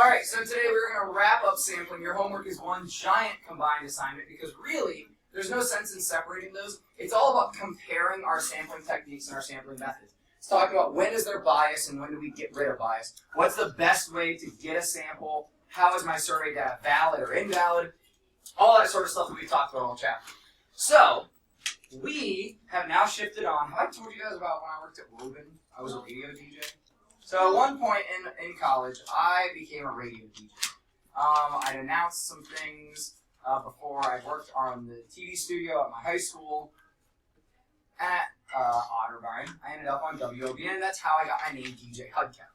Alright, so today we're going to wrap up sampling. Your homework is one giant combined assignment because really, there's no sense in separating those. It's all about comparing our sampling techniques and our sampling methods. It's talking about when is there bias and when do we get rid of bias. What's the best way to get a sample? How is my survey data valid or invalid? All that sort of stuff that we've talked about all chapter. So, we have now shifted on. Have I told you guys about when I worked at Woven? I was a radio DJ. So at one point in college, I became a radio DJ. I'd announced some things before. I worked on the TV studio at my high school at Otterbein. I ended up on WOBN, and that's how I got my name, DJ Hudcount.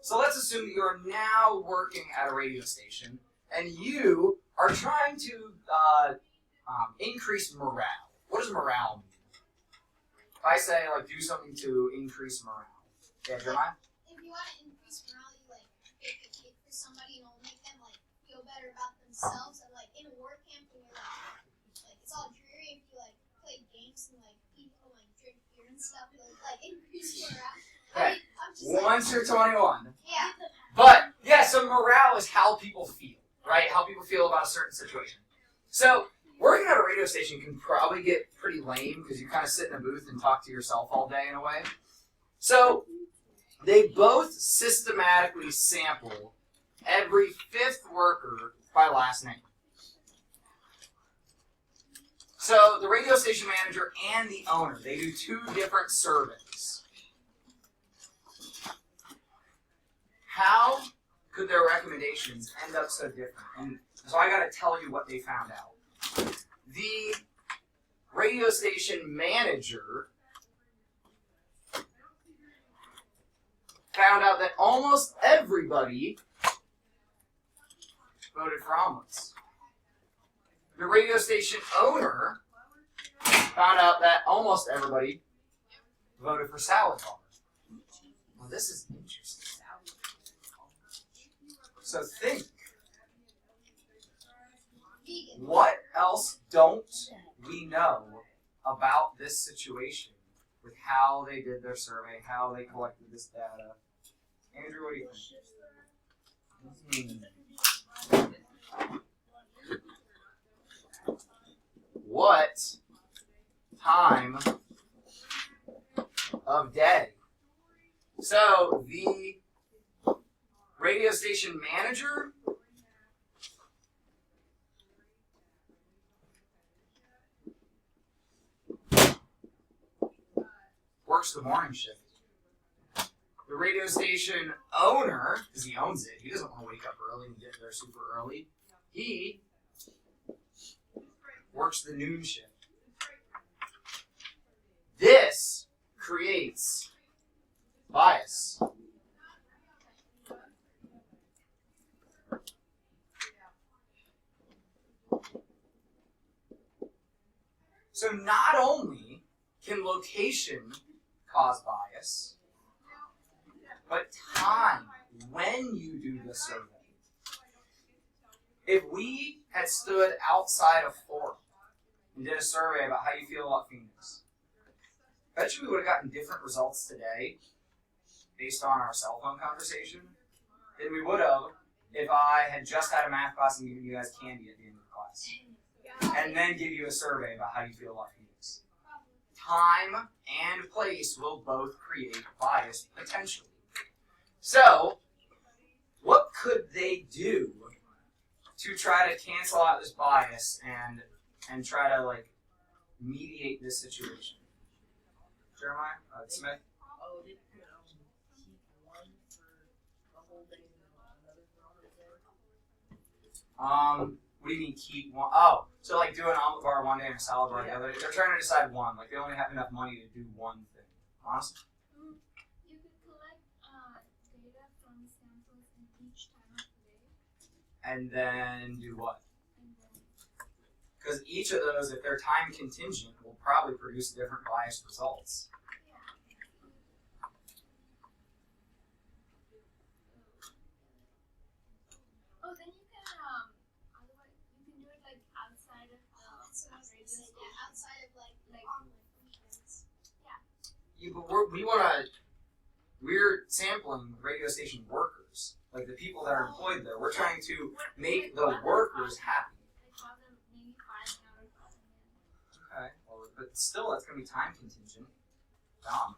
So let's assume that you are now working at a radio station, and you are trying to increase morale. What does morale mean? If I say, like, do something to increase morale. Yeah, Jeremiah? If you want to increase morale, you, like, bake a cake for somebody and it'll make them, like, feel better about themselves. And, like, in a work camp, when you're, like, it's all dreary, if you, like, play games and, like, people, like, drink beer and stuff, it'll, like, increase morale. Okay. I'm just, Once you're 21. Yeah. But, yeah, so morale is how people feel, right? How people feel about a certain situation. So, working at a radio station can probably get pretty lame because you kind of sit in a booth and talk to yourself all day in a way. So, they both systematically sample every fifth worker by last name. So, the radio station manager and the owner, they do two different surveys. How could their recommendations end up so different? And so I got to tell you what they found out. The radio station manager found out that almost everybody voted for omelets. The radio station owner found out that almost everybody voted for salad bar. Well, this is interesting. So think. What else don't we know about this situation with how they did their survey, how they collected this data? Andrew, what do you think? What time of day? So the radio station manager works the morning shift. The radio station owner, because he owns it, he doesn't want to wake up early and get there super early. He works the noon shift. This creates bias. So not only can location cause bias, but time, when you do the survey. If we had stood outside of Fort and did a survey about how you feel about Phoenix, I bet you we would have gotten different results today based on our cell phone conversation than we would have if I had just had a math class and given you guys candy at the end of the class. And then give you a survey about how you feel about Phoenix. Time and place will both create bias potentially. So, what could they do to try to cancel out this bias and try to, like, mediate this situation? Jeremiah? Smith? Oh, they could keep one for the whole day and another for all day? What do you mean keep one? Oh, so like do an omelet bar one day and a salad bar the other. They're trying to decide one. Like they only have enough money to do one thing. Honestly? You could collect data from samples in each time of the day. And then do what? Because each of those, if they're time contingent, will probably produce different biased results. Oh, then you can otherwise you can do it like outside of That's what I was gonna say. Yeah, outside of like omelet functions. Yeah, but we're sampling radio station workers. like the people that are employed there. We're trying to make the workers happy. I taught them maybe 5 out of 5 Okay, well, but still, that's going to be time contingent. Dom?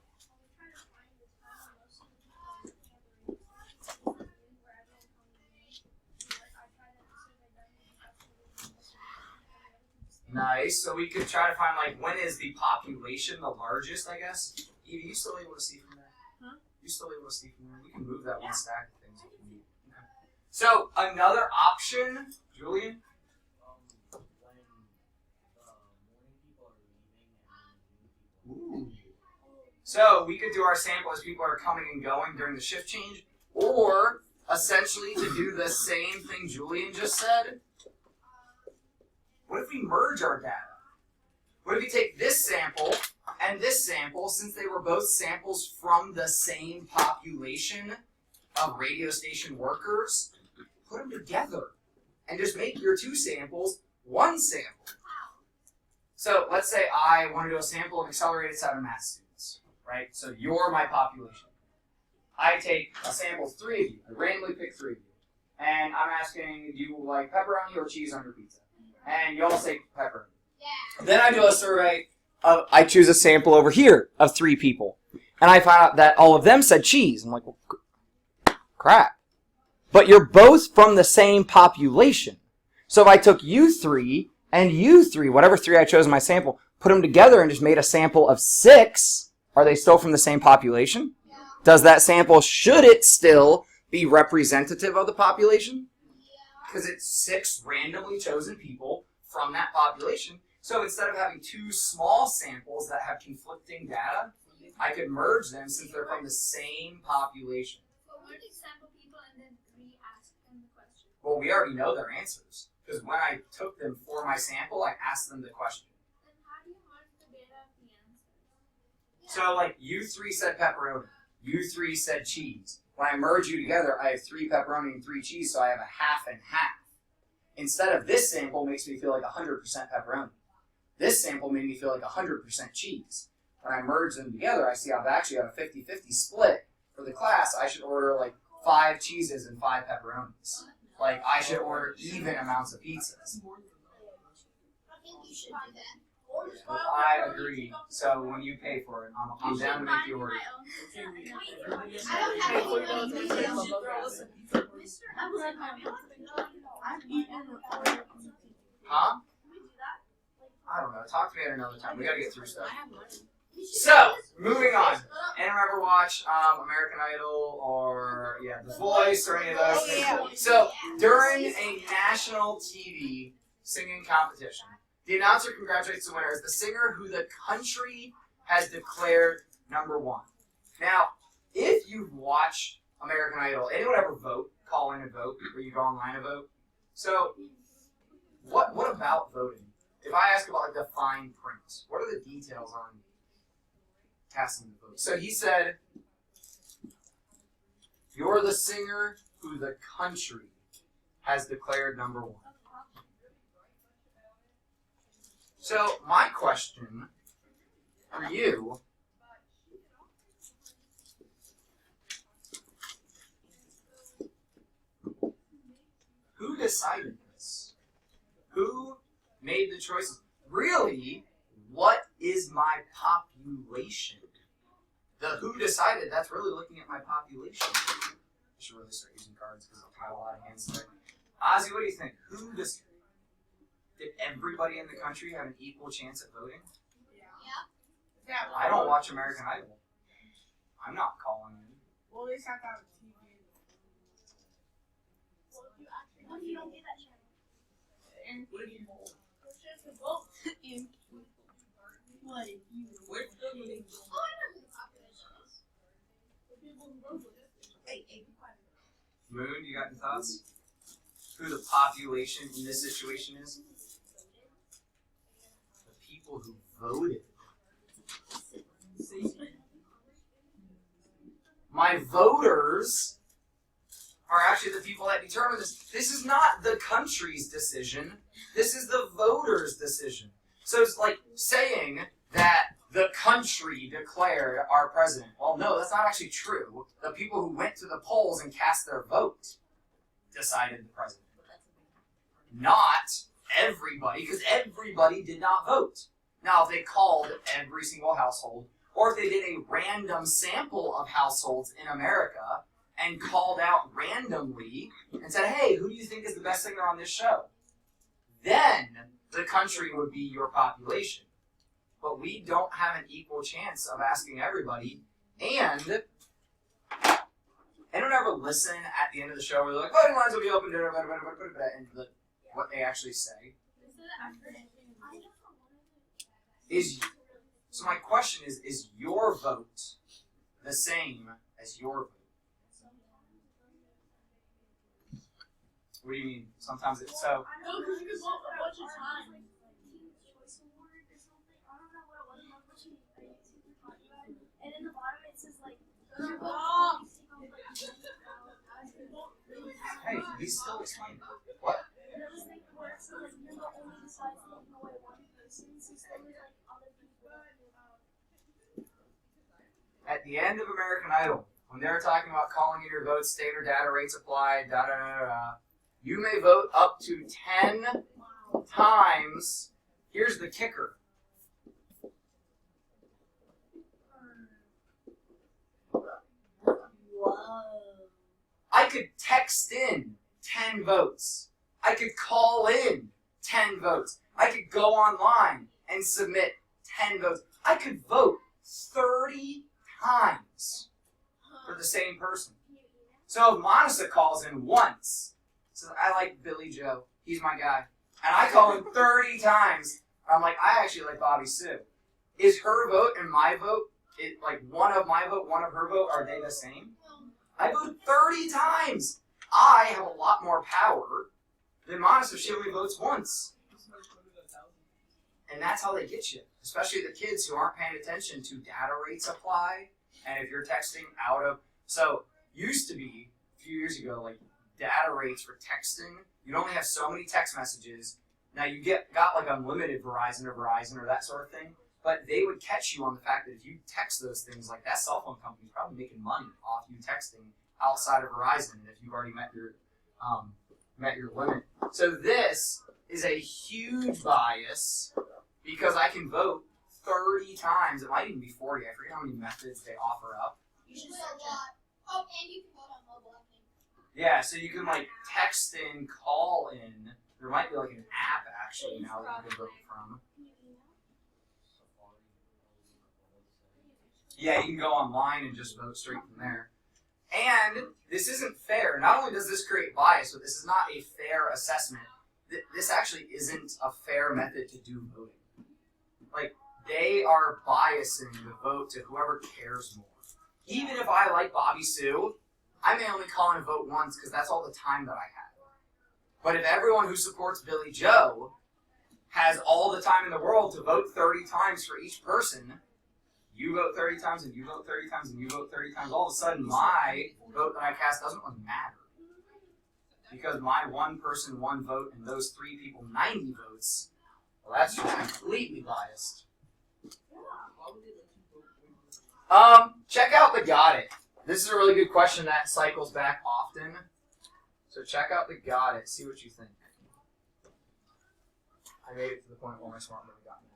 Nice. So we could try to find, like, when is the population the largest, I guess? Evie, you still able to see from there? Huh? You still able to see from there? We can move that one stack of things if we need. Okay. So another option, Julian? Ooh. So we could do our sample as people are coming and going during the shift change, or essentially to do the same thing Julian just said. What if we merge our data? What if we take this sample and this sample, since they were both samples from the same population of radio station workers, put them together and just make your 2 samples one sample. So let's say I want to do a sample of accelerated 7 math students, right? So you're my population. I take a sample of 3 of you. I randomly pick 3 of you. And I'm asking, do you like pepperoni or cheese on your pizza? And you all say pepperoni. Yeah. Then I do a survey of, I choose a sample over here of 3 people. And I find out that all of them said cheese. I'm like, well, crap. But you're both from the same population. So if I took you 3 and you 3, whatever 3 I chose in my sample, put them together and just made a sample of 6, are they still from the same population? Yeah. Does that sample, should it still be representative of the population? Because it's 6 randomly chosen people from that population. So instead of having 2 small samples that have conflicting data, I could merge them since they're from the same population. But what if sample people and then re-ask them the question? Well, we already know their answers. Because when I took them for my sample, I asked them the question. Then how do you merge the data of the answers? So, like, you 3 said pepperoni. You 3 said cheese. When I merge you together, I have 3 pepperoni and 3 cheese, so I have a half and half. Instead of this sample makes me feel like 100% pepperoni. This sample made me feel like 100% cheese. When I merge them together, I see I've actually got a 50-50 split. For the class, I should order like 5 cheeses and 5 pepperonis. Like, I should order even amounts of pizzas. I think you should do that. I agree. So when you pay for it, I'm down to make the order. I don't have any details. I've eaten Huh? I don't know. Talk to me at another time. We gotta get through stuff. I have money. So, moving on. Anyone ever watch American Idol or The Voice or any of those things? So, during a national TV singing competition, the announcer congratulates the winner as the singer who the country has declared number 1. Now, if you've watched American Idol, anyone ever vote? Call in and vote, or you go online and vote? So, what about voting? If I ask about like the fine print, what are the details on casting the vote? So he said, you're the singer who the country has declared number 1. So my question for you, who decided this? Who made the choices? Really, what is my population? The who decided, that's really looking at my population. I should really start using cards because I'll have a lot of hands today. Ozzy, what do you think? Did everybody in the country have an equal chance at voting? Yeah. I don't watch American Idol. I'm not calling in. Well, they have to have a TV. What if you don't get that channel? And what if you hold? And what if you? Where's the money? Oh, I know who the population is. Hey, be quiet. Moon, you got any thoughts? Who the population in this situation is? The people who voted. My voters are actually the people that determine this. This is not the country's decision. This is the voters' decision. So it's like saying that the country declared our president. Well, no, that's not actually true. The people who went to the polls and cast their vote decided the president. Not everybody, because everybody did not vote. Now, if they called every single household, or if they did a random sample of households in America and called out randomly and said, hey, who do you think is the best singer on this show? Then the country would be your population. But we don't have an equal chance of asking everybody, and anyone ever listen at the end of the show where they're like, voting lines will be open, and what they actually say is, so my question is your vote the same as your vote? What do you mean? Sometimes it's so. No, because you can vote a bunch of times. And in the bottom it says like, Hey, he's still explaining. What? there's this thing where it says like you're the only decides taking away one person, so it's only like other people. At the end of American Idol, when they're talking about calling in your votes, state or data rates applied, you may vote up to 10 times. Here's the kicker. Whoa. I could text in 10 votes. I could call in 10 votes. I could go online and submit 10 votes. I could vote 30 times for the same person. So if Monica calls in once, says, I like Billy Joe, he's my guy, and I call in 30 times, I'm like, I actually like Bobby Sue. Is her vote and my vote, like one of my vote, one of her vote, are they the same? I voted 30 times. I have a lot more power than Monica. She only votes once. And that's how they get you. Especially the kids who aren't paying attention to data rates apply. And if you're texting out of... So, used to be, a few years ago, like data rates for texting, you'd only have so many text messages. Now you got like unlimited Verizon or that sort of thing. But they would catch you on the fact that if you text those things, like that cell phone company's probably making money off you texting outside of Verizon if you've already met your limit. So this is a huge bias because I can vote 30 times. It might even be 40. I forget how many methods they offer up. You should search it. Oh, and you can vote on mobile, I think. Yeah, so you can like text in, call in. There might be like an app actually now that you can vote from. Yeah, you can go online and just vote straight from there. And this isn't fair. Not only does this create bias, but this is not a fair assessment. This actually isn't a fair method to do voting. Like, they are biasing the vote to whoever cares more. Even if I like Bobby Sue, I may only call in a vote once because that's all the time that I have. But if everyone who supports Billy Joe has all the time in the world to vote 30 times for each person, you vote 30 times and you vote 30 times and you vote 30 times, all of a sudden my vote that I cast doesn't really matter. Because my one person, one vote, and those 3 people, 90 votes, well, that's just completely biased. Check out the Got It. This is a really good question that cycles back often. So check out the Got It. See what you think. I made it to the point where my smart money got me.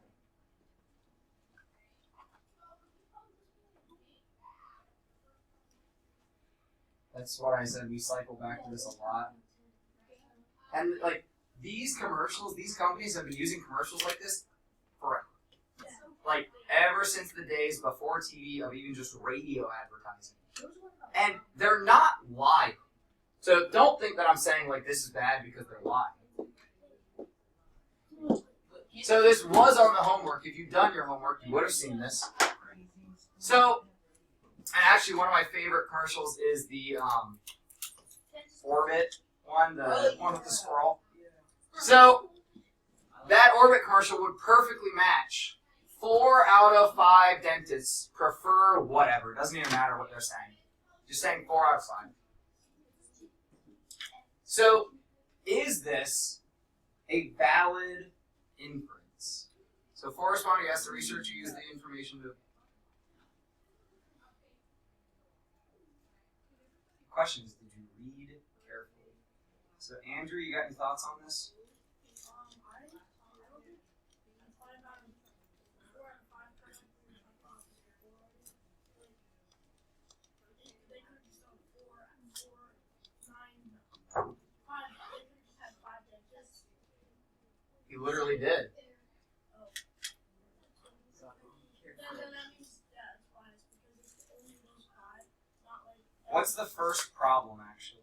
That's what I said. We cycle back to this a lot. And like these commercials, these companies have been using commercials like this forever. Like ever since the days before TV of even just radio advertising. And they're not lying. So don't think that I'm saying like this is bad because they're lying. So this was on the homework. If you've done your homework, you would have seen this. So, and actually one of my favorite commercials is the Orbit one, the one with the squirrel. So that Orbit commercial would perfectly match. 4 out of 5 dentists prefer whatever. It doesn't even matter what they're saying. Just saying 4 out of 5. So, is this a valid inference? So for responding yes, the researcher used the information to. Questions? Did you read carefully? So Andrew, you got any thoughts on this? He literally did. What's the first problem, actually?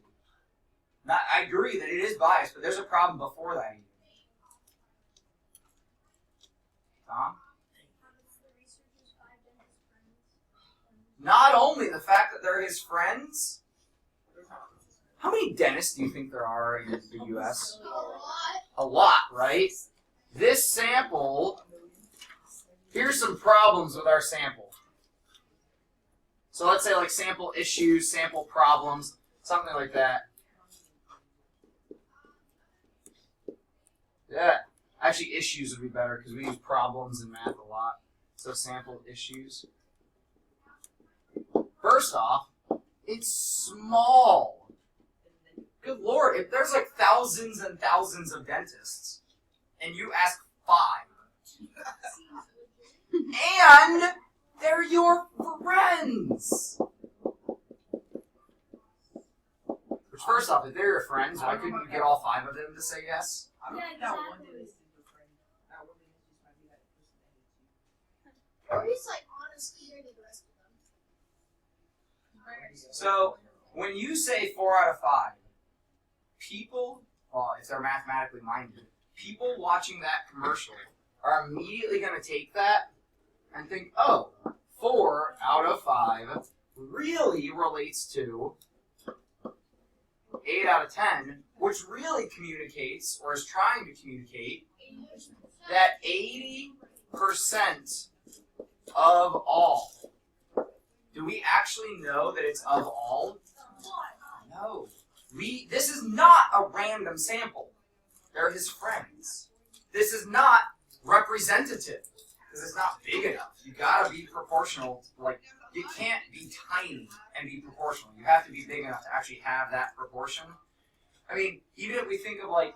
I agree that it is biased, but there's a problem before that even. Tom? Not only the fact that they're his friends. How many dentists do you think there are in the U.S.? A lot, right? This sample, here's some problems with our sample. So let's say like sample issues, sample problems, something like that. Yeah, actually issues would be better because we use problems in math a lot. So sample issues. First off, it's small. Good Lord, if there's like thousands and thousands of dentists, and you ask 5, and they're your friends. Which, first off, if they're your friends, why couldn't you get all 5 of them to say yes? Yeah, exactly. Or he's like honest compared to the rest of them. So, when you say 4 out of 5, people, well, if they're mathematically minded, people watching that commercial are immediately going to take that and think, oh, 4 out of 5 really relates to 8 out of 10, which really communicates, or is trying to communicate, that 80% of all. Do we actually know that it's of all? No. This is not a random sample. They're his friends. This is not representative because it's not big enough. You gotta be proportional. Like, you can't be tiny and be proportional. You have to be big enough to actually have that proportion. I mean, even if we think of like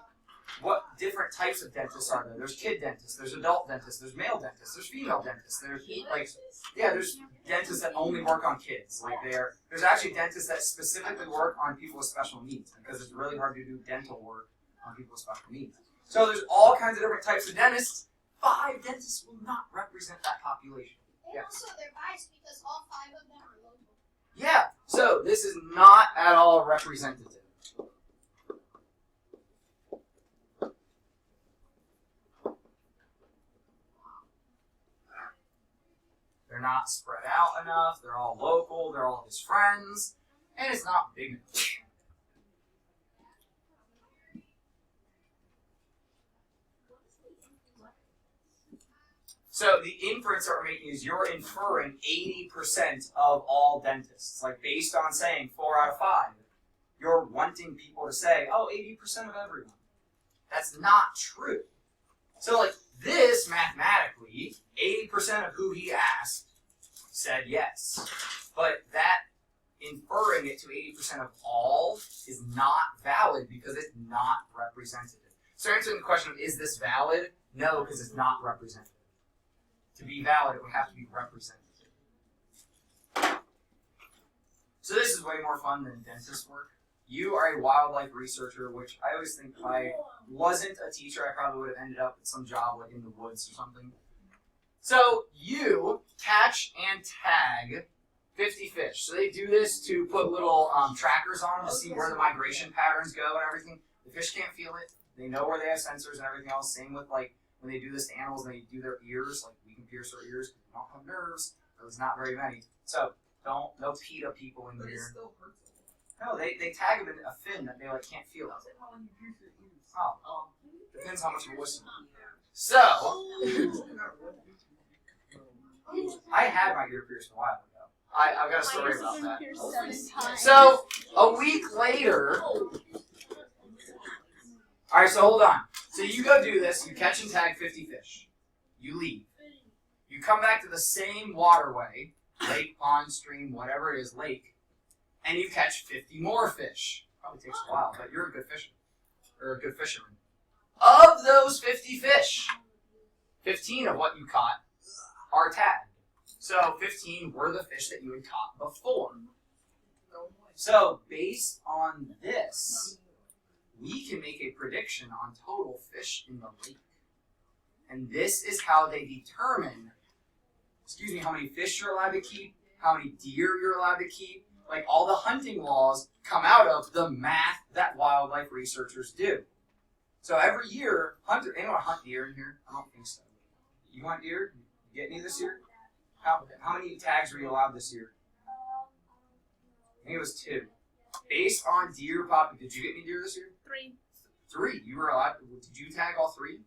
what different types of dentists are there? There's kid dentists, there's adult dentists, there's male dentists, there's female dentists, there's like there's dentists that only work on kids. Like there's actually dentists that specifically work on people with special needs because it's really hard to do dental work on people with special needs. So there's all kinds of different types of dentists. 5 dentists will not represent that population. And Yeah. also they're biased because all 5 of them are local. Yeah, so this is not at all representative. They're not spread out enough, they're all local, they're all his friends, and it's not big enough. So the inference that we're making is you're inferring 80% of all dentists. Like based on saying 4 out of 5, you're wanting people to say, oh, 80% of everyone. That's not true. So like this, mathematically, 80% of who he asked said yes. But that inferring it to 80% of all is not valid because it's not representative. So answering the question of is this valid? No, because it's not representative. To be valid, it would have to be representative. So this is way more fun than dentist work. You are a wildlife researcher, which I always think if I wasn't a teacher, I probably would have ended up at some job like in the woods or something. So you catch and tag 50 fish. So they do this to put little trackers on them to see where the migration patterns go and everything. The fish can't feel it. They know where they have sensors and everything else. Same with like when they do this to animals, they do their ears. Like we can pierce our ears because we don't have nerves. There's not very many. So no PETA people in here. No, they tag them in a fin that they like can't feel. Oh, depends how much you listen. So I had my ear pierced a while ago. I've got a story about that. So a week later. All right, so hold on. So you go do this. You catch and tag 50 fish. You leave. You come back to the same waterway, lake, pond, stream, whatever it is, lake, and you catch 50 more fish. Probably takes a while, but you're a good fisherman. Or a good fisherman. Of those 50 fish, 15 of what you caught are tagged. So 15 were the fish that you had caught before. So based on this, we can make a prediction on total fish in the lake. And this is how they determine, how many fish you're allowed to keep, how many deer you're allowed to keep. Like, all the hunting laws come out of the math that wildlife researchers do. So every year, anyone hunt deer in here? I don't think so. You hunt deer? You get any this year? How many tags were you allowed this year? I think it was 2. Based on deer population, did you get any deer this year? 3. 3. You were allowed. Did you tag all 3?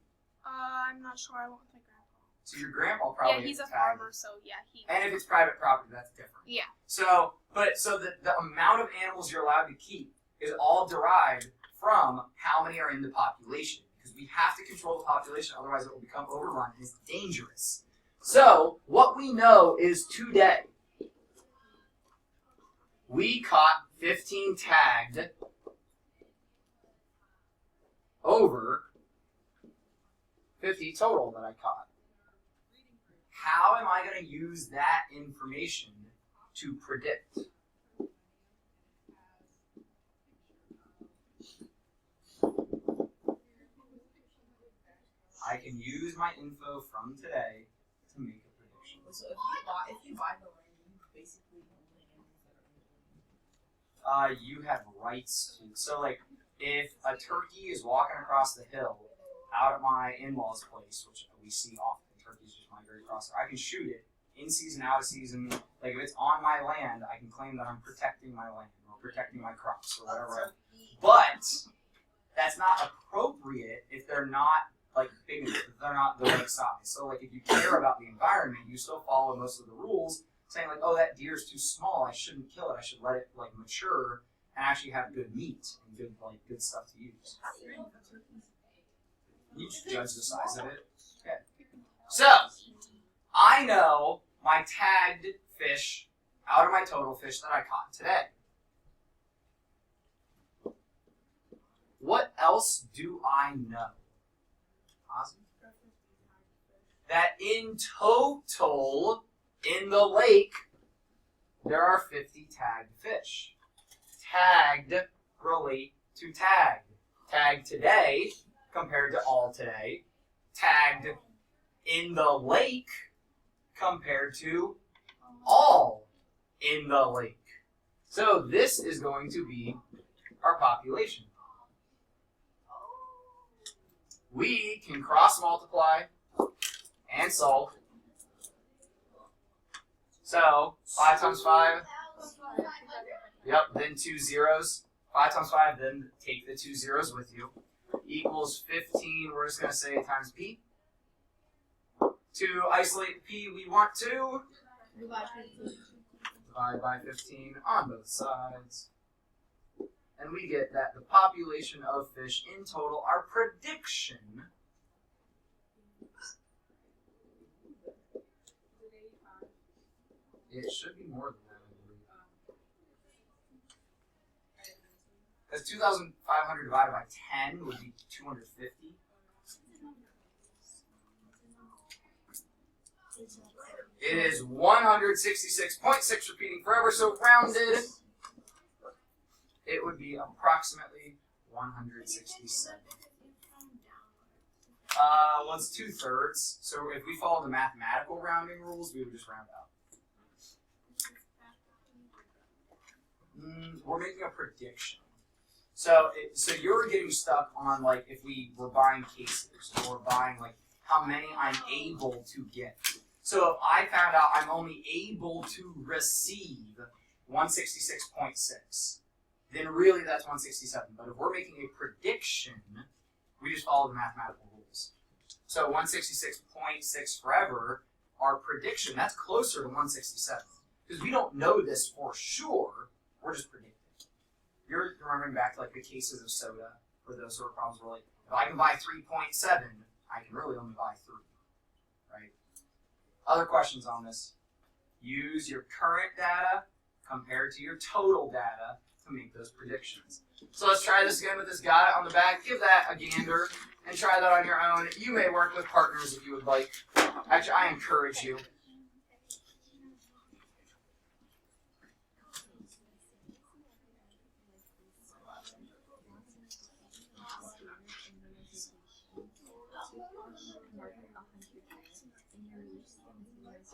I'm not sure. I went with my grandpa. So your grandpa probably. Yeah, he's a tagged. farmer, so yeah, he. And if it's private property, that's different. Yeah. So the amount of animals you're allowed to keep is all derived from how many are in the population, because we have to control the population, otherwise it will become overrun and it's dangerous. So what we know is today we caught 15 tagged over 50 total that I caught. How am I going to use that information to predict? I can use my info from today to make a prediction. So if you buy the land, you basically own the animals that are in the land. You have rights to. So, like, if a turkey is walking across the hill out at my in-laws' place, which we see often, turkeys just migrate across there, I can shoot it in season, out of season. Like, if it's on my land, I can claim that I'm protecting my land or protecting my crops or whatever. But that's not appropriate if they're not like big enough, if they're not the right size. So, like, if you care about the environment, you still follow most of the rules, saying like, oh, that deer's too small, I shouldn't kill it. I should let it like mature and actually have good meat and good stuff to use. You just judge the size of it. Okay. So I know my tagged fish out of my total fish that I caught today. What else do I know? Ozzy? That in total in the lake there are 50 tagged fish. Tagged relate to tagged. Tagged today compared to all today. Tagged in the lake compared to all in the lake. So this is going to be our population. We can cross multiply and solve. So 5 times 5. Yep, then 2 zeros. 5 times 5, then take the 2 zeros with you. Equals 15, we're just going to say times p. To isolate p, we want to divide by 15 on both sides. And we get that the population of fish in total, our prediction, it should be more than that, I believe. Because 2,500 divided by 10 would be 250. It is 166.6 repeating forever, so rounded, it would be approximately 167. Well, it's 2/3, so if we follow the mathematical rounding rules, we would just round out. We're making a prediction. So you're getting stuck on, like, if we were buying cases or buying, like, how many I'm able to get. So if I found out I'm only able to receive 166.6, then really that's 167. But if we're making a prediction, we just follow the mathematical rules. So 166.6 forever, our prediction, that's closer to 167. Because we don't know this for sure, we're just predicting. You're remembering back to like the cases of soda, or those sort of problems where like, if I can buy 3.7, I can really only buy 3. right? Other questions on this? Use your current data compared to your total data to make those predictions. So let's try this again with this guy on the back. Give that a gander and try that on your own. You may work with partners if you would like. Actually, I encourage you.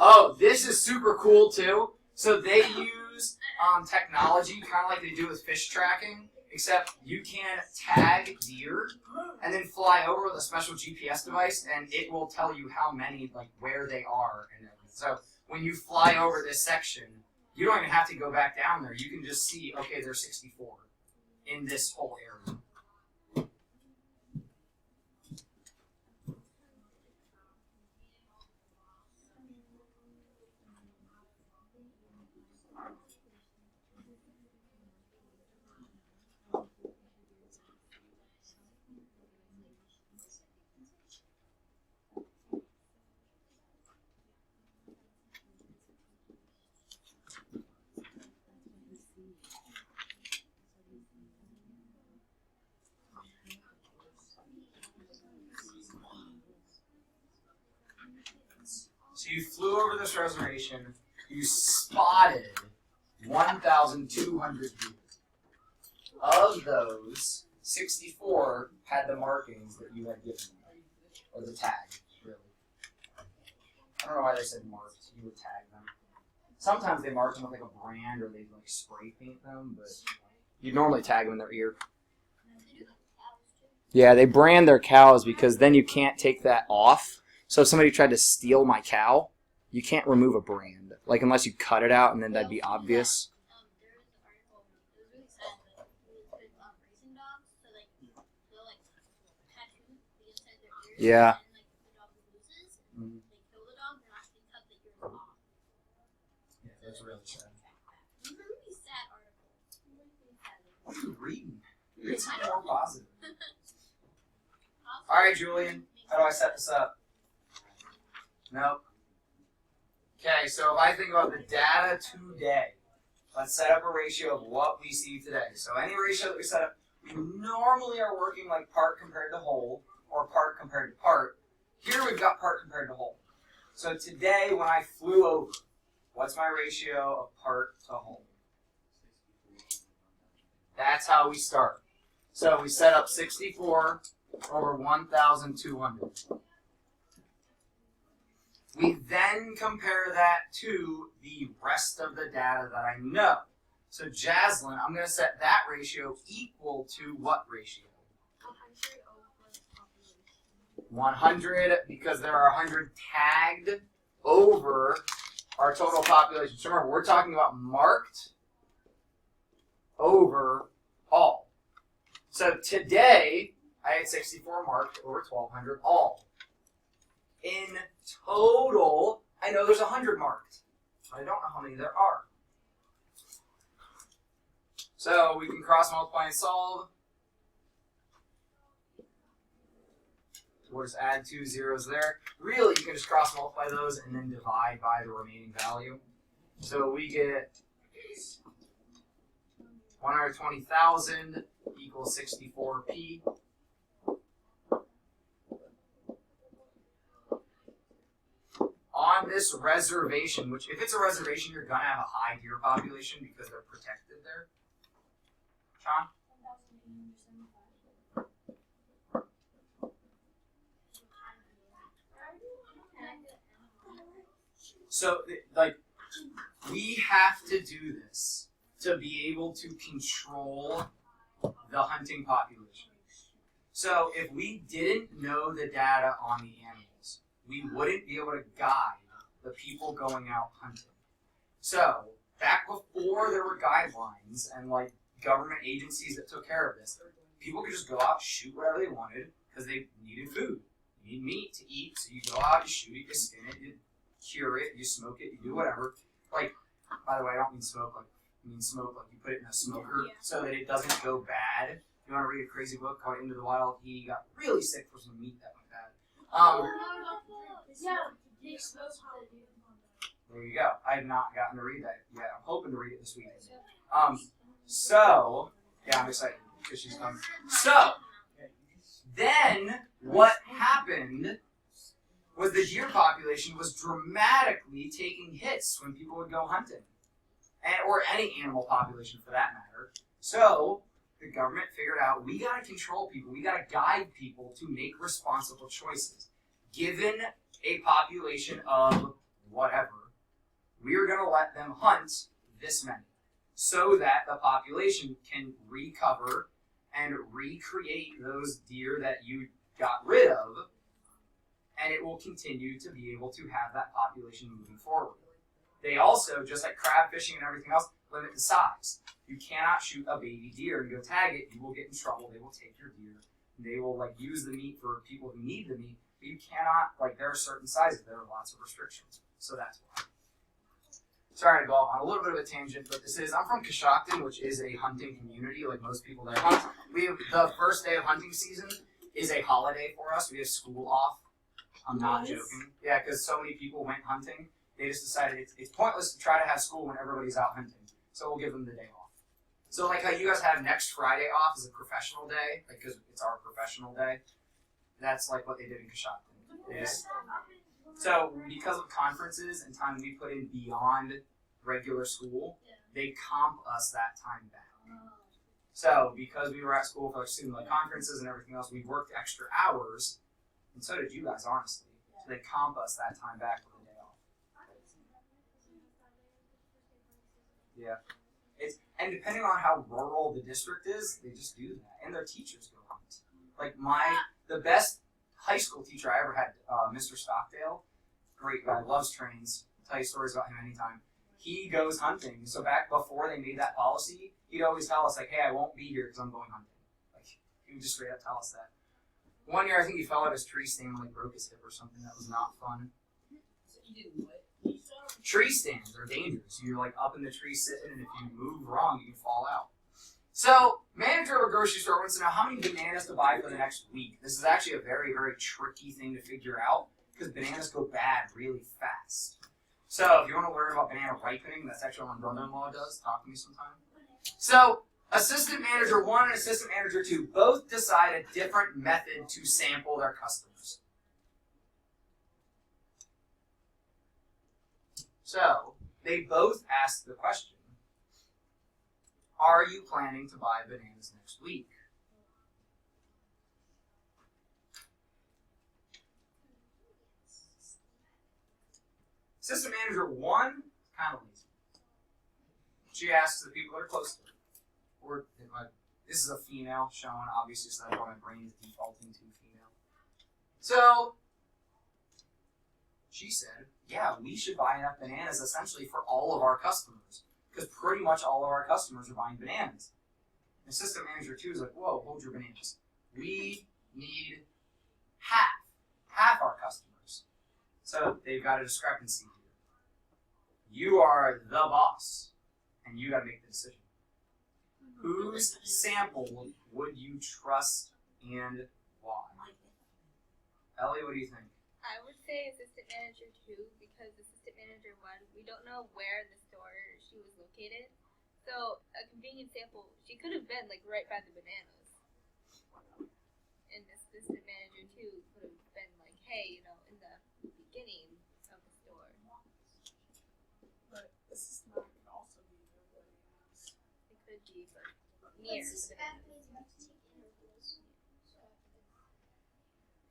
Oh, this is super cool too. So they use technology, kind of like they do with fish tracking, except you can tag deer and then fly over with a special GPS device, and it will tell you how many, like where they are. And everything. So when you fly over this section, you don't even have to go back down there. You can just see, okay, there's 64 in this whole area. So you flew over this reservation, you spotted 1,200 deer. Of those, 64 had the markings that you had given them, or the tag, really. I don't know why they said marked. You would tag them. Sometimes they mark them with like a brand, or they like spray paint them, but you'd normally tag them in their ear. Yeah, they brand their cows because then you can't take that off. So if somebody tried to steal my cow, you can't remove a brand. Like, unless you cut it out, and then that'd be obvious. There was an article, it was really sad, but it was with racing dogs, so like they'll like tattoo the inside their ears, Yeah. and like if the dog loses, and they kill the dog, they're actually cut the ears off. Yeah, that's really sad. It was a really sad article. Really sad. What are you reading? It's more positive. All right, Julian. How do I set this up? Nope. Okay, so if I think about the data today, let's set up a ratio of what we see today. So any ratio that we set up, we normally are working like part compared to whole, or part compared to part. Here we've got part compared to whole. So today when I flew over, what's my ratio of part to whole? That's how we start. So we set up 64 over 1,200. We then compare that to the rest of the data that I know. So Jaslyn, I'm going to set that ratio equal to what ratio? 100, because there are 100 tagged over our total population. So remember, we're talking about marked over all. So today, I had 64 marked over 1,200 all. In total, I know there's 100 marked. I don't know how many there are. So we can cross multiply and solve. We'll just add 2 zeros there. Really, you can just cross multiply those and then divide by the remaining value. So we get 120,000 equals 64p. On this reservation, which if it's a reservation, you're going to have a high deer population because they're protected there. Sean? So, like, we have to do this to be able to control the hunting population. So, if we didn't know the data on the animals, we wouldn't be able to guide the people going out hunting. So, back before there were guidelines and, like, government agencies that took care of this, people could just go out and shoot whatever they wanted because they needed food. You need meat to eat, so you go out, you shoot it, you skin it, you cure it, you smoke it, you do whatever. Like, by the way, I don't mean smoke like, I mean smoke like you put it in a smoker so that it doesn't go bad. You want to read a crazy book called Into the Wild? He got really sick for some meat that went bad. He knows how to do it. There you go. I have not gotten to read that yet. I'm hoping to read it this weekend. So, yeah, I'm excited because she's coming. So, then what happened was the deer population was dramatically taking hits when people would go hunting, or any animal population for that matter. So, the government figured out we got to control people, we got to guide people to make responsible choices. Given a population of whatever, we're going to let them hunt this many so that the population can recover and recreate those deer that you got rid of, and it will continue to be able to have that population moving forward. They also, just like crab fishing and everything else, limit the size. You cannot shoot a baby deer and go tag it. You will get in trouble. They will take your deer. They will use the meat for people who need the meat, but you cannot, there are certain sizes. There are lots of restrictions. So that's why. Sorry to go off on a little bit of a tangent, but I'm from Coshocton, which is a hunting community, like most people that hunt. We have the first day of hunting season is a holiday for us. We have school off. I'm not joking. Yeah, because so many people went hunting. They just decided it's pointless to try to have school when everybody's out hunting. So we'll give them the day off. So like how you guys have next Friday off as a professional day, because it's our professional day, that's like what they did in Coshocton. So because of conferences and time we put in beyond regular school, they comp us that time back. So because we were at school for student conferences and everything else, we worked extra hours, and so did you guys, honestly. So they comp us that time back for the day off. Yeah. And depending on how rural the district is, they just do that. And their teachers go hunt. The best high school teacher I ever had, Mr. Stockdale, great guy, loves trains. I'll tell you stories about him anytime. He goes hunting. So back before they made that policy, he'd always tell us, hey, I won't be here because I'm going hunting. He would just straight up tell us that. One year, I think he fell out his tree stand and broke his hip or something. That was not fun. So you did what? Tree stands are dangerous. You're up in the tree sitting, and if you move wrong, you can fall out. So, manager of a grocery store wants to know how many bananas to buy for the next week. This is actually a very, very tricky thing to figure out because bananas go bad really fast. So, if you want to learn about banana ripening, that's actually what my brother-in-law does. Talk to me sometime. So, assistant manager 1 and assistant manager 2 both decide a different method to sample their customers. So, they both ask the question, are you planning to buy bananas next week? Assistant manager 1, kind of lazy. She asks the people that are close to her. This is a female showing, obviously, so that's why my brain is defaulting to female. So, she said, yeah, we should buy enough bananas essentially for all of our customers, because pretty much all of our customers are buying bananas. And assistant manager 2 is like, whoa, hold your bananas. We need half our customers. So they've got a discrepancy here. You are the boss, and you got to make the decision. Whose sample would you trust and why? Ellie, what do you think? I would say assistant manager 2 because assistant manager 1, we don't know where in the store she was located. So a convenient sample, she could have been right by the bananas. And assistant manager 2 could have been hey, in the beginning of the store. But assistant could also be the bananas. It could be, but near the bananas.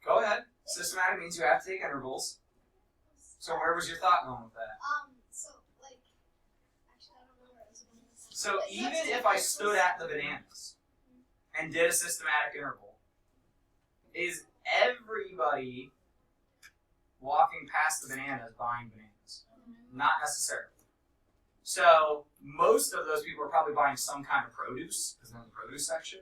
Go ahead. Systematic means you have to take intervals. So where was your thought going with that? Actually, I don't know where I was going. So even if I stood at the bananas and did a systematic interval, is everybody walking past the bananas buying bananas? Not necessarily. So most of those people are probably buying some kind of produce, because they're in the produce section.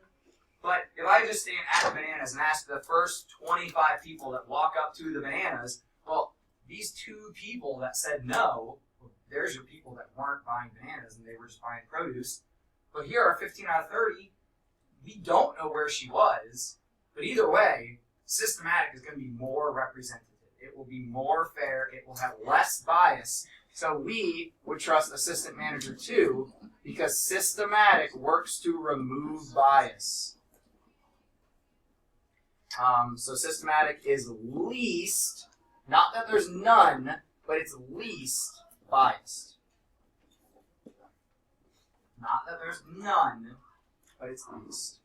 But if I just stand at the bananas and ask the first 25 people that walk up to the bananas, well, these 2 people that said no, well, there's your people that weren't buying bananas and they were just buying produce. But here are 15 out of 30. We don't know where she was, but either way, systematic is going to be more representative. It will be more fair. It will have less bias. So we would trust assistant manager 2 because systematic works to remove bias. So systematic is least, not that there's none, but it's least biased. Not that there's none, but it's least.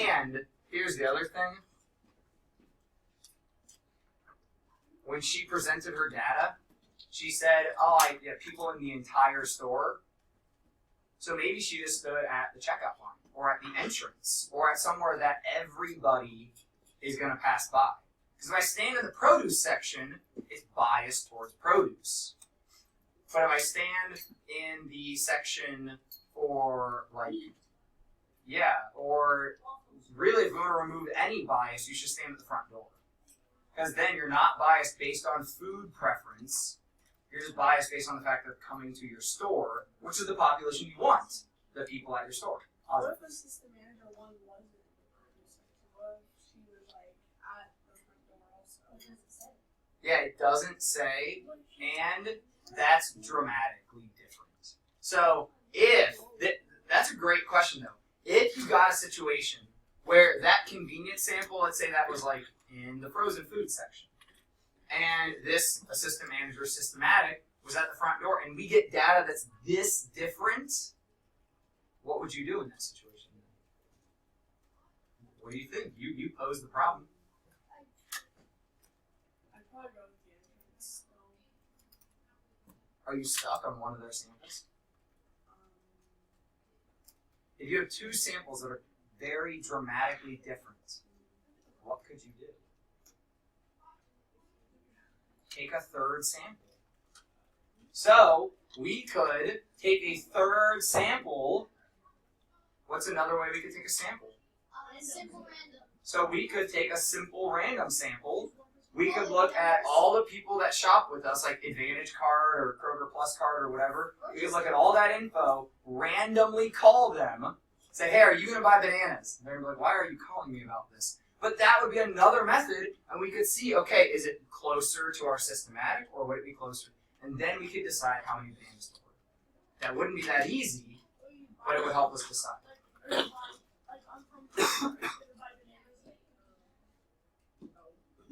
And here's the other thing. When she presented her data, she said, oh, I get people in the entire store. So maybe she just stood at the checkout line, or at the entrance, or at somewhere that everybody is going to pass by. Because if I stand in the produce section, it's biased towards produce. But if I stand in the section for, like, or really if you want to remove any bias, you should stand at the front door. Because then you're not biased based on food preference. You're just biased based on the fact they're coming to your store, which is the population you want, the people at your store. What if assistant manager 1 wasn't in the produce section? What if she was like at the front door also? Yeah, it doesn't say, and that's dramatically different. So that's a great question though. If you got a situation where that convenience sample, let's say that was like in the frozen food section, and this assistant manager systematic was at the front door, and we get data that's this different, what would you do in that situation? What do you think? You pose the problem. I'd probably go with the entrance. Are you stuck on one of their samples? If you have 2 samples that are very dramatically different, what could you do? Take a third sample. So we could take a third sample. What's another way we could take a sample? Simple random. So we could take a simple random sample. We could look at all the people that shop with us, like Advantage Card or Kroger Plus Card or whatever. We could look at all that info, randomly call them, say, hey, are you going to buy bananas? And they're like, why are you calling me about this? But that would be another method, and we could see, okay, is it closer to our systematic, or would it be closer? And then we could decide how many bananas to order. That wouldn't be that easy, but it would help us decide.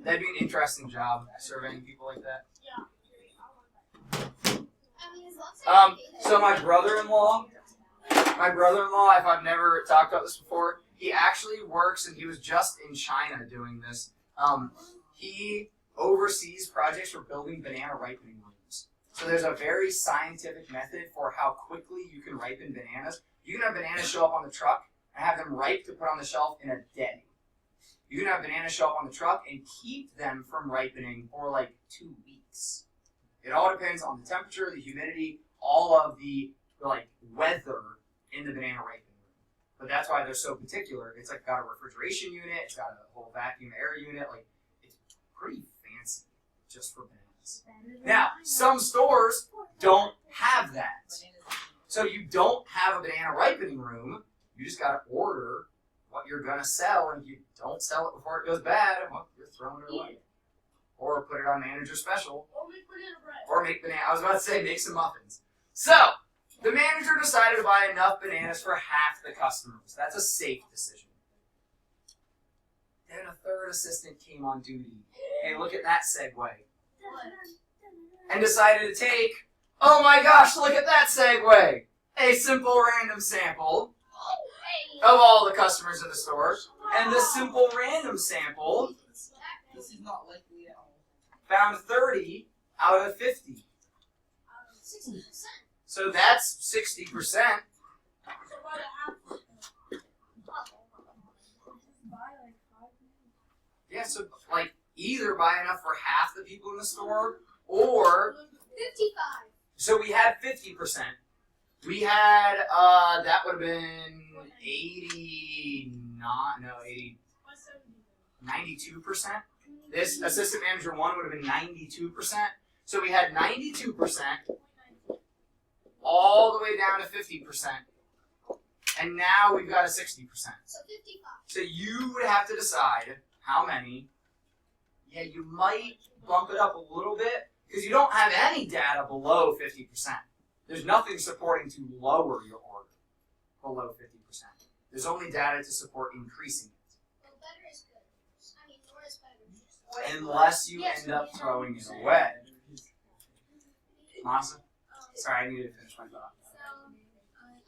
That'd be an interesting job, surveying people like that. I mean, as long as I pay So my brother-in-law, if I've never talked about this before, he actually works, and he was just in China doing this. He oversees projects for building banana ripening rooms. So there's a very scientific method for how quickly you can ripen bananas. You can have bananas show up on the truck and have them ripe to put on the shelf in a day. You can have bananas show up on the truck and keep them from ripening for like 2 weeks. It all depends on the temperature, the humidity, all of the like weather in the banana ripening room. But that's why they're so particular. It's like got a refrigeration unit, it's got a whole vacuum air unit, like it's pretty fancy just for bananas. Now, some stores don't have that. So you don't have a banana ripening room, you just gotta order what you're gonna sell, and if you don't sell it before it goes bad, well, you're throwing it away. Or put it on manager special. Or make banana. I was about to say make some muffins. So the manager decided to buy enough bananas for half the customers. That's a safe decision. Then a third assistant came on duty. Hey, look at that segue. And decided to take, oh my gosh, look at that segue. A simple random sample of all the customers in the store. And the simple random sample This is not likely at all. found 30 out of 50. 60%. So that's 60%. Yeah, so like either buy enough for half the people in the store, or 55. so we had 50%. We had that would have been 92%. This assistant manager 1 would have been 92%. So we had 92% all the way down to 50%. And now we've got a 60%. So 55. So you would have to decide how many. Yeah, you might bump it up a little bit because you don't have any data below 50%. There's nothing supporting to lower your order below 50%. There's only data to support increasing it. Well, better is good. I mean, more is better. Unless you end up throwing it away. Masa? Sorry, I needed to finish my thought. So,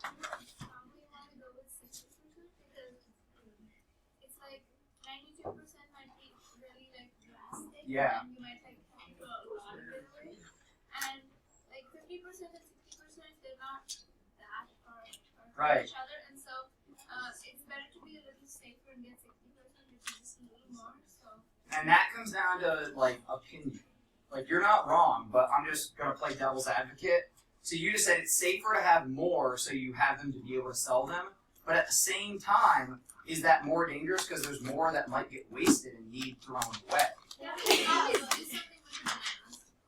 probably want to go with 60% because it's like 92% might be really like drastic. Yeah. And you might like have to go a lot of it away. And like 50% and 60%, they're not that far from Right. each other. And so, it's better to be a little safer and get 60%, which is just a little more. So. And that comes down to, like, opinion. Like, you're not wrong, but I'm just going to play devil's advocate. So you just said it's safer to have more so you have them to be able to sell them. But at the same time, is that more dangerous because there's more that might get wasted and need thrown away? Yeah, do something with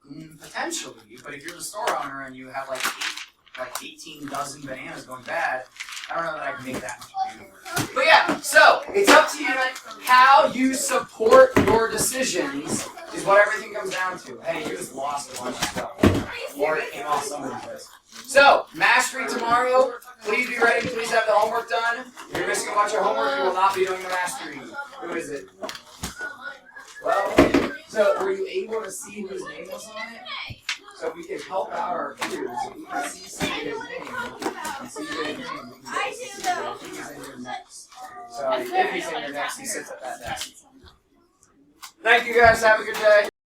bananas. Potentially, but if you're the store owner and you have like 18 dozen bananas going bad, I don't know that I can make that much banana. But yeah, so it's up to you how you support your decisions is what everything comes down to. Hey, you just lost a bunch of stuff. Or it came off somebody's list. So, mastery tomorrow. Please be ready. Please have the homework done. If you're missing a bunch of homework, you will not be doing the mastery. Who is it? Well, so were you able to see whose name was on it? So if we could help out our peers, if we can see somebody's name, and see their name, we can get to see if he's in your next. So if he's in your next, he sits at that desk. Thank you guys. Have a good day.